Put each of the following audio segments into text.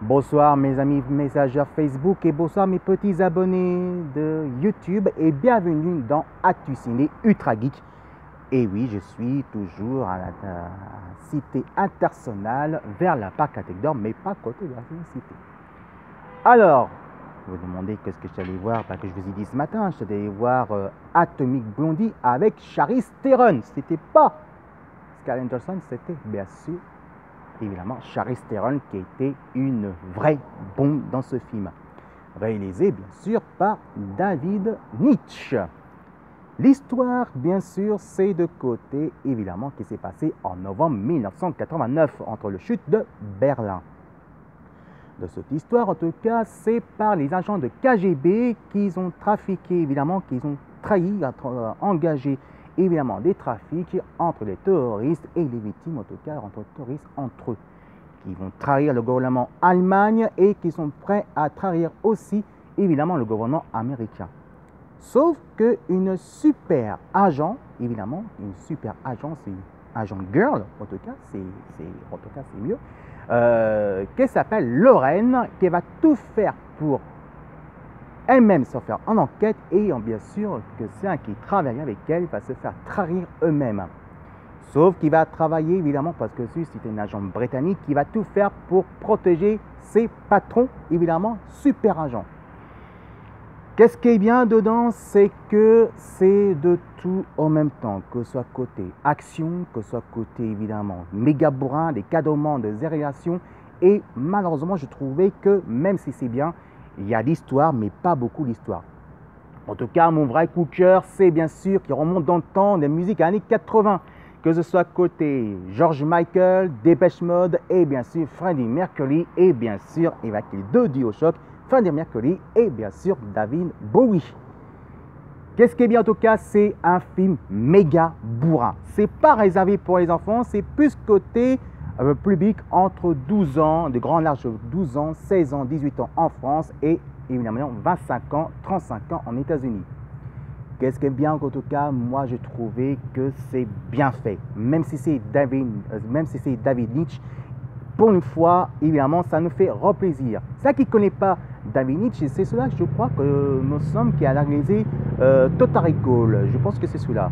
Bonsoir mes amis messageurs Facebook et bonsoir mes petits abonnés de YouTube et bienvenue dans Actu Ciné Ultra Geek. Et oui, je suis toujours à la cité internationale vers la parc Atec d'Or, mais pas côté de la cité. Alors, vous vous demandez qu'est-ce que je suis allé voir, que je vous ai dit ce matin, je suis allé voir Atomic Blondie avec Charlize Theron. C'était pas Scarlett Johansson, c'était bien sûr évidemment Charlize Theron qui était une vraie bombe dans ce film, réalisé bien sûr par David Leitch. L'histoire bien sûr c'est de côté évidemment qui s'est passé en novembre 1989 entre le chute de Berlin. De cette histoire en tout cas c'est par les agents de KGB qu'ils ont trafiqué évidemment, qu'ils ont trahi, engagé évidemment des trafics entre les terroristes et les victimes, en tout cas entre les terroristes entre eux, qui vont trahir le gouvernement allemand et qui sont prêts à trahir aussi évidemment le gouvernement américain. Sauf qu'une super agent, évidemment, une super agent, c'est une agent girl, en tout cas c'est mieux, qui s'appelle Lorraine, qui va tout faire pour elle-même se faire en enquête et bien sûr que ceux qui travaillent avec elle va se faire trahir eux-mêmes. Sauf qu'il va travailler évidemment parce que c'est une agent britannique qui va tout faire pour protéger ses patrons, évidemment super agents. Qu'est-ce qui est bien dedans, c'est que c'est de tout en même temps, que ce soit côté action, que ce soit côté évidemment méga bourrin, des cadrements de réalisation. Et malheureusement, je trouvais que même si c'est bien, il y a l'histoire, mais pas beaucoup l'histoire. En tout cas, mon vrai coup de cœur, c'est bien sûr qu'il remonte dans le temps des musiques années 80. Que ce soit côté George Michael, Depeche Mode et bien sûr Freddie Mercury et bien sûr, il va qu'il y ait deux duos choc, Freddie Mercury et bien sûr David Bowie. Qu'est-ce qui est bien en tout cas, c'est un film méga bourrin. C'est pas réservé pour les enfants, c'est plus côté public entre 12 ans, de grand large 12 ans, 16 ans, 18 ans en France et évidemment 25 ans, 35 ans en États-Unis. Qu'est-ce qui est bien en tout cas, moi j'ai trouvé que c'est bien fait. Même si c'est David Leitch, pour une fois, évidemment, ça nous fait replaisir. Ça qui ne connaît pas David Leitch, c'est cela, je crois que nous sommes qui a réalisé Total Recall. Je pense que c'est celui-là.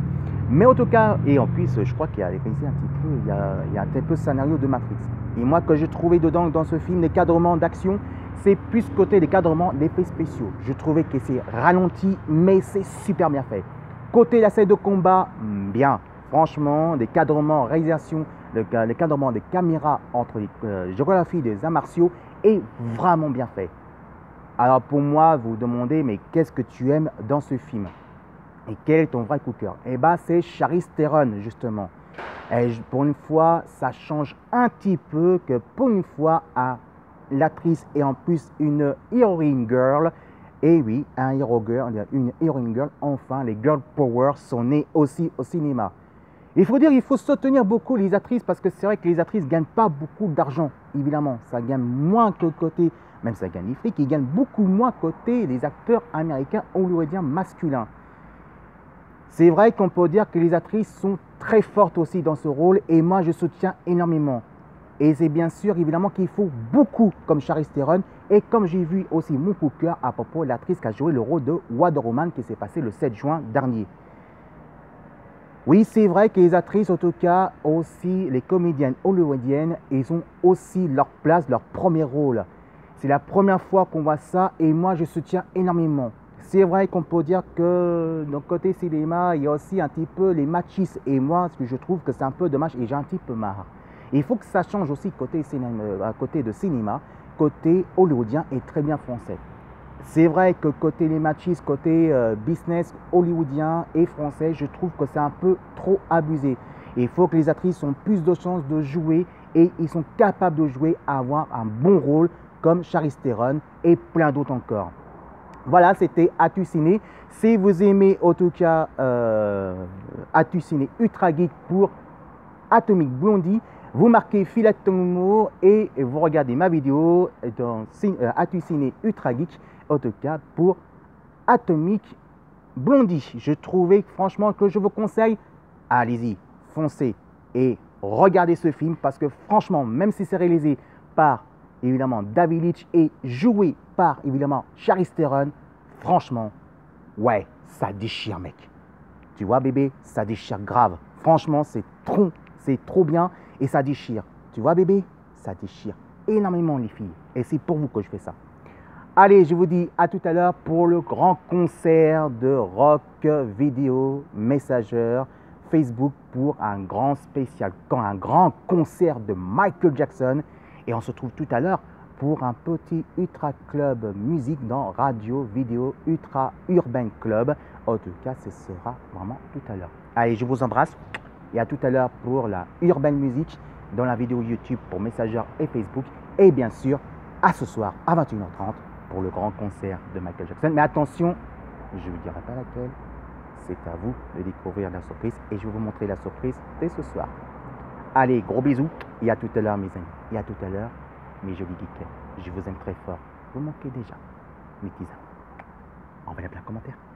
Mais en tout cas, et en plus, je crois qu'il a réalisé un petit peu, il y a un petit peu le scénario de Matrix. Et moi, que j'ai trouvé dedans, dans ce film, les cadrements d'action, c'est plus côté des cadrements d'effets spéciaux. Je trouvais que c'est ralenti, mais c'est super bien fait. Côté la scène de combat, bien. Franchement, des cadrements, réalisation, les cadrements des caméras entre les géographies des arts martiaux est vraiment bien fait. Alors pour moi, vous vous demandez, mais qu'est-ce que tu aimes dans ce film? Et quel est ton vrai coup de cœur? Eh bien, c'est Charlize Theron, justement. Et pour une fois, ça change un petit peu que pour une fois, l'actrice est en plus une heroine girl. Et oui, une heroine girl, enfin, les girl power sont nées aussi au cinéma. Il faut dire, il faut soutenir beaucoup les actrices parce que c'est vrai que les actrices ne gagnent pas beaucoup d'argent, évidemment. Ça gagne moins que côté, même ça gagne les frics, ils gagnent beaucoup moins côté les acteurs américains hollywoodiens masculins. C'est vrai qu'on peut dire que les actrices sont très fortes aussi dans ce rôle et moi je soutiens énormément. Et c'est bien sûr évidemment qu'il faut beaucoup comme Charlize Theron et comme j'ai vu aussi mon coup de cœur à propos de l'actrice qui a joué le rôle de Wonder Woman qui s'est passé le 7 juin dernier. Oui, c'est vrai que les actrices, en tout cas, aussi les comédiennes hollywoodiennes, ils ont aussi leur place, leur premier rôle. C'est la première fois qu'on voit ça et moi je soutiens énormément. C'est vrai qu'on peut dire que dans le côté cinéma, il y a aussi un petit peu les machistes. Et moi, ce que je trouve que c'est un peu dommage et j'ai un petit peu marre. Et il faut que ça change aussi côté de cinéma, côté hollywoodien et très bien français. C'est vrai que côté les machistes, côté business hollywoodien et français, je trouve que c'est un peu trop abusé. Il faut que les actrices ont plus de chances de jouer et ils sont capables de jouer, à avoir un bon rôle comme Charlize Theron et plein d'autres encore. Voilà, c'était Actu Ciné. Si vous aimez en tout cas Actu Ciné Ultra Geek pour Atomic Blondie, vous marquez Filet Humour et vous regardez ma vidéo dans Actu Ciné Ultra Geek, en tout cas pour Atomic Blondie. Je trouvais franchement que je vous conseille, allez-y, foncez et regardez ce film parce que franchement, même si c'est réalisé par évidemment David Leitch et joué par évidemment Charlize Theron, franchement, ouais, ça déchire mec. Tu vois bébé, ça déchire grave. Franchement, c'est trop bien et ça déchire. Tu vois bébé, ça déchire énormément les filles. Et c'est pour vous que je fais ça. Allez, je vous dis à tout à l'heure pour le grand concert de Rock Video Messenger Facebook pour un grand spécial, un grand concert de Michael Jackson. Et on se retrouve tout à l'heure pour un petit Ultra Club musique dans Radio Vidéo Ultra Urban Club. En tout cas, ce sera vraiment tout à l'heure. Allez, je vous embrasse et à tout à l'heure pour la Urban Music dans la vidéo YouTube pour Messenger et Facebook. Et bien sûr, à ce soir à 21h30 pour le grand concert de Michael Jackson. Mais attention, je ne vous dirai pas laquelle. C'est à vous de découvrir la surprise et je vais vous montrer la surprise dès ce soir. Allez, gros bisous et à tout à l'heure mes amis. Et à tout à l'heure mes jolis geeks. Je vous aime très fort. Vous manquez déjà mes petits amis. Envoyez plein de commentaires.